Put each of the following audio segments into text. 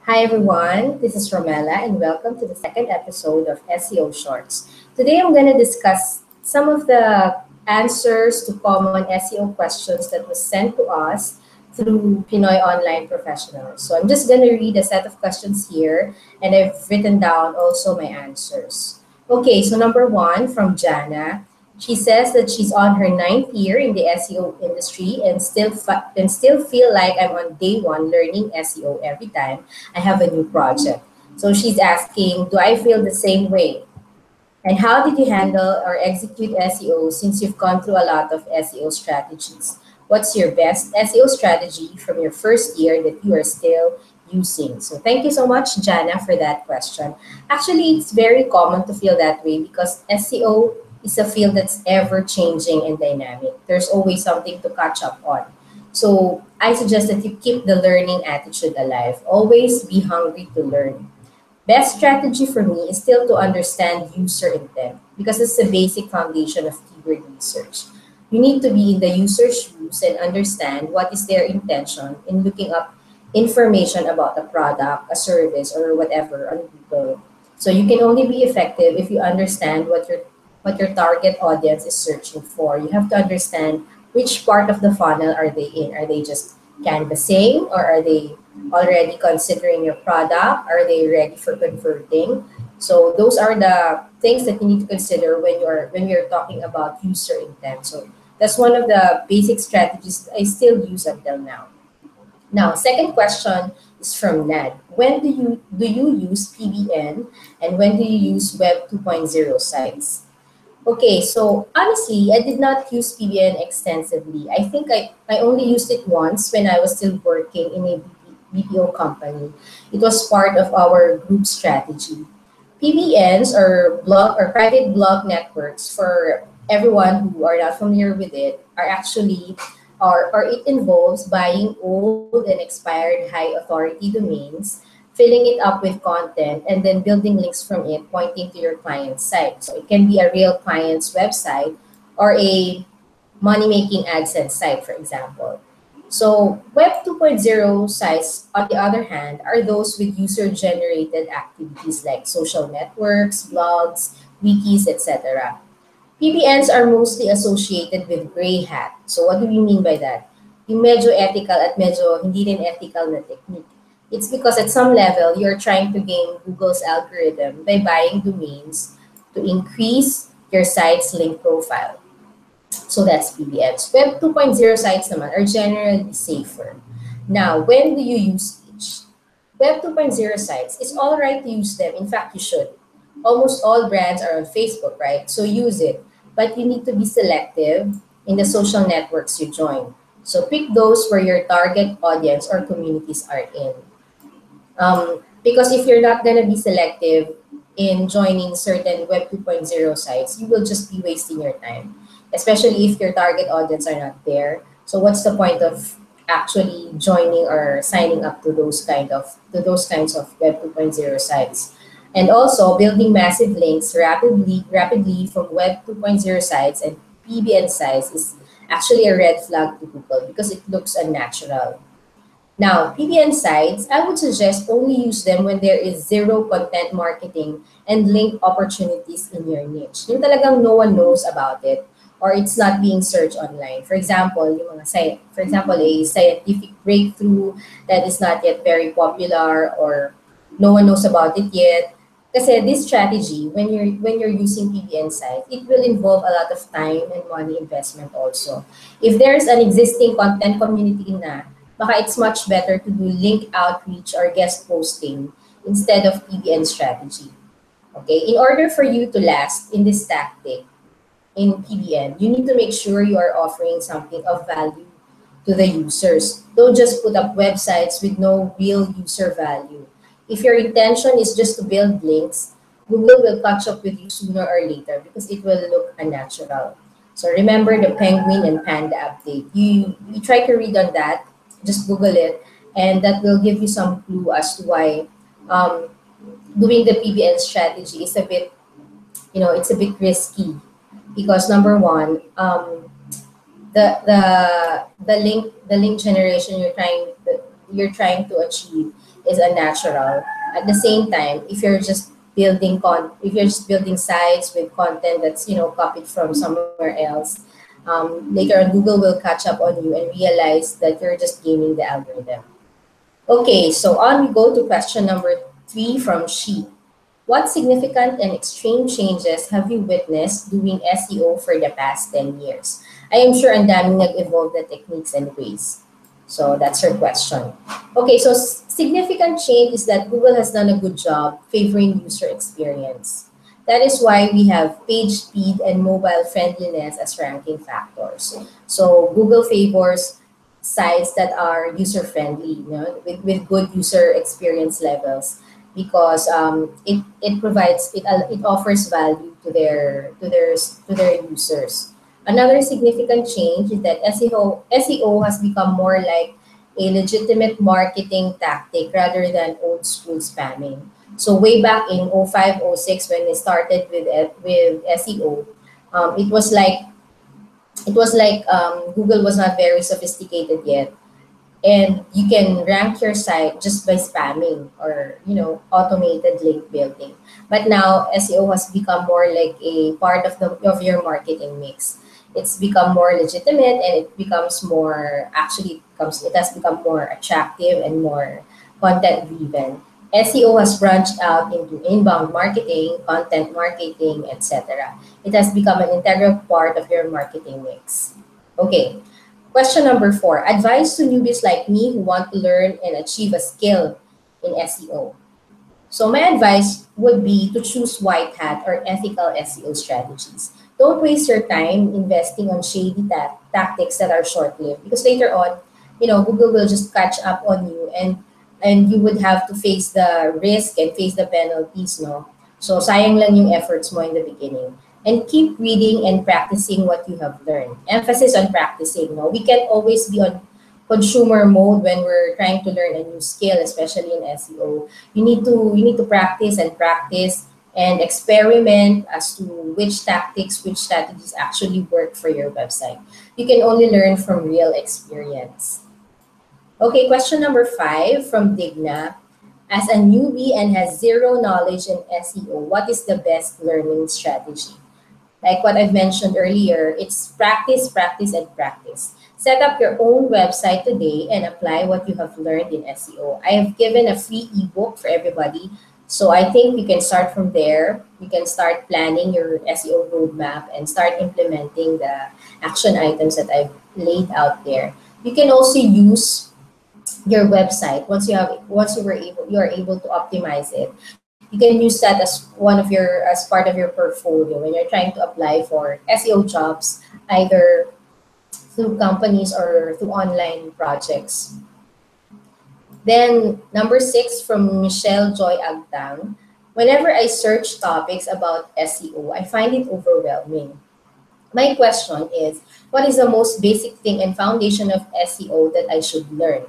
Hi everyone, this is Romella and welcome to the second episode of SEO Shorts. Today I'm going to discuss some of the answers to common SEO questions that was sent to us through Pinoy Online Professionals. So I'm just going to read a set of questions here and I've written down also my answers. Okay, so number one from Jannah. She says that she's on her ninth year in the SEO industry and still feel like I'm on day one learning SEO every time I have a new project. So she's asking, do I feel the same way? And how did you handle or execute SEO since you've gone through a lot of SEO strategies? What's your best SEO strategy from your first year that you are still using? So thank you so much, Jana, for that question. Actually, it's very common to feel that way because SEO is a field that's ever changing and dynamic. There's always something to catch up on. So I suggest that you keep the learning attitude alive. Always be hungry to learn. Best strategy for me is still to understand user intent because it's the basic foundation of keyword research. You need to be in the user's shoes and understand what is their intention in looking up information about a product, a service, or whatever on Google. So you can only be effective if you understand what your target audience is searching for. You have to understand which part of the funnel are they in. Are they just canvassing or are they already considering your product? Are they ready for converting? So those are the things that you need to consider when you're talking about user intent. So that's one of the basic strategies I still use until now. Now, second question is from Ned. When do you use PBN and when do you use Web 2.0 sites? Okay, so honestly, I did not use PBN extensively. I think I only used it once when I was still working in a BPO company. It was part of our group strategy. PBNs or blog or private blog networks for everyone who are not familiar with it are actually or it involves buying old and expired high authority domains, filling it up with content, and then building links from it pointing to your client's site. So it can be a real client's website or a money-making AdSense site, for example. So Web 2.0 sites, on the other hand, are those with user-generated activities like social networks, blogs, wikis, etc. PBNs are mostly associated with gray hat. So what do we mean by that? Yung medyo ethical at medyo hindi rin ethical na technique. It's because at some level, you're trying to game Google's algorithm by buying domains to increase your site's link profile. So that's PBNs. Web 2.0 sites naman are generally safer. Now, when do you use each? Web 2.0 sites, it's all right to use them. In fact, you should. Almost all brands are on Facebook, right? So use it. But you need to be selective in the social networks you join. So pick those where your target audience or communities are in. Because if you're not going to be selective in joining certain Web 2.0 sites, you will just be wasting your time, especially if your target audience are not there. So what's the point of actually joining or signing up to those kinds of Web 2.0 sites? And also building massive links rapidly from Web 2.0 sites and PBN sites is actually a red flag to Google because it looks unnatural. Now, PBN sites, I would suggest only use them when there is zero content marketing and link opportunities in your niche. Yung talagang no one knows about it or it's not being searched online. For example, for example, a scientific breakthrough that is not yet very popular or no one knows about it yet. Kasi this strategy, when you're using PBN site, it will involve a lot of time and money investment also. If there's an existing content community na, baka it's much better to do link outreach or guest posting instead of PBN strategy. Okay, in order for you to last in this tactic in PBN, you need to make sure you are offering something of value to the users. Don't just put up websites with no real user value. If your intention is just to build links, Google will catch up with you sooner or later because it will look unnatural. So remember the penguin and panda update. You try to read on that, just Google it, and that will give you some clue as to why um, doing the PBN strategy is a bit, it's a bit risky because number one, the link generation you're trying to achieve is unnatural. At the same time, if you're just if you're just building sites with content that's copied from somewhere else, later on Google will catch up on you and realize that you're just gaming the algorithm. Okay, so on we go to question number 3 from She. What significant and extreme changes have you witnessed doing SEO for the past 10 years? I am sure ang daming nag-evolve na techniques and ways. So that's her question. Okay, so significant change is that Google has done a good job favoring user experience. That is why we have page speed and mobile friendliness as ranking factors. So Google favors sites that are user friendly, with good user experience levels, because it provides it offers value to their users. Another significant change is that SEO has become more like a legitimate marketing tactic rather than old school spamming. So way back in 05, 06, when they started with SEO, it was like Google was not very sophisticated yet, and you can rank your site just by spamming or automated link building. But now SEO has become more like a part of your marketing mix. It's become more legitimate, and it has become more attractive and more content driven. SEO has branched out into inbound marketing, content marketing, etc. It has become an integral part of your marketing mix. Okay, question number 4. Advice to newbies like me who want to learn and achieve a skill in SEO. So my advice would be to choose white hat or ethical SEO strategies. Don't waste your time investing on shady tactics that are short-lived, because later on, Google will just catch up on you, and you would have to face the risk and face the penalties, no? So sayang lang yung efforts mo in the beginning. And keep reading and practicing what you have learned. Emphasis on practicing, no? We can't always be on consumer mode when we're trying to learn a new skill, especially in SEO. You need to practice and experiment as to which strategies actually work for your website. You can only learn from real experience. Okay, question number 5 from Digna. As a newbie and has zero knowledge in SEO, what is the best learning strategy? Like what I've mentioned earlier, it's practice, practice, and practice. Set up your own website today and apply what you have learned in SEO. I have given a free ebook for everybody, so I think you can start from there. You can start planning your SEO roadmap and start implementing the action items that I've laid out there. You can also use your website you are able to optimize it. You can use that as part of your portfolio when you're trying to apply for SEO jobs, either through companies or through online projects. Then number 6 from Michelle Joy Agtang. Whenever I search topics about SEO, I find it overwhelming. My question is, what is the most basic thing and foundation of SEO that I should learn?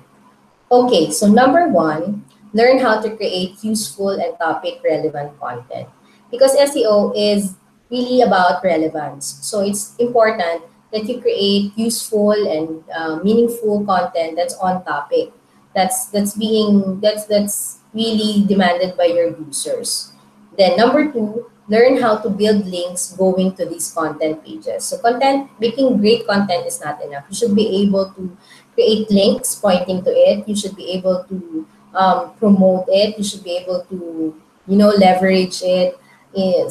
Okay, so number 1, learn how to create useful and topic relevant content. Because SEO is really about relevance. So it's important that you create useful and meaningful content that's on topic. That's really demanded by your users. Then number 2, learn how to build links going to these content pages. So making great content is not enough. You should be able to create links pointing to it. You should be able to promote it. You should be able to, leverage it.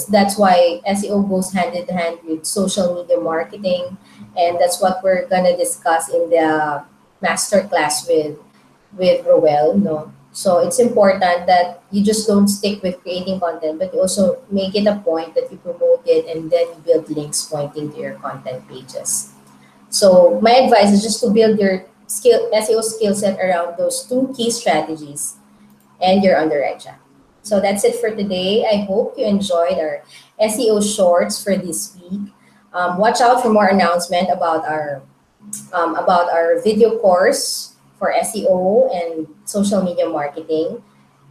That's why SEO goes hand in hand with social media marketing, and that's what we're gonna discuss in the masterclass with Roel. No, so it's important that you just don't stick with creating content, but you also make it a point that you promote it and then you build links pointing to your content pages. So my advice is just to build your SEO skill set around those 2 key strategies, and you're on the right track. So that's it for today. I hope you enjoyed our SEO shorts for this week. Watch out for more announcement about our video course for SEO and social media marketing.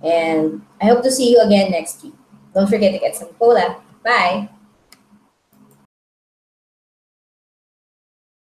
And I hope to see you again next week. Don't forget to get some cola. Bye.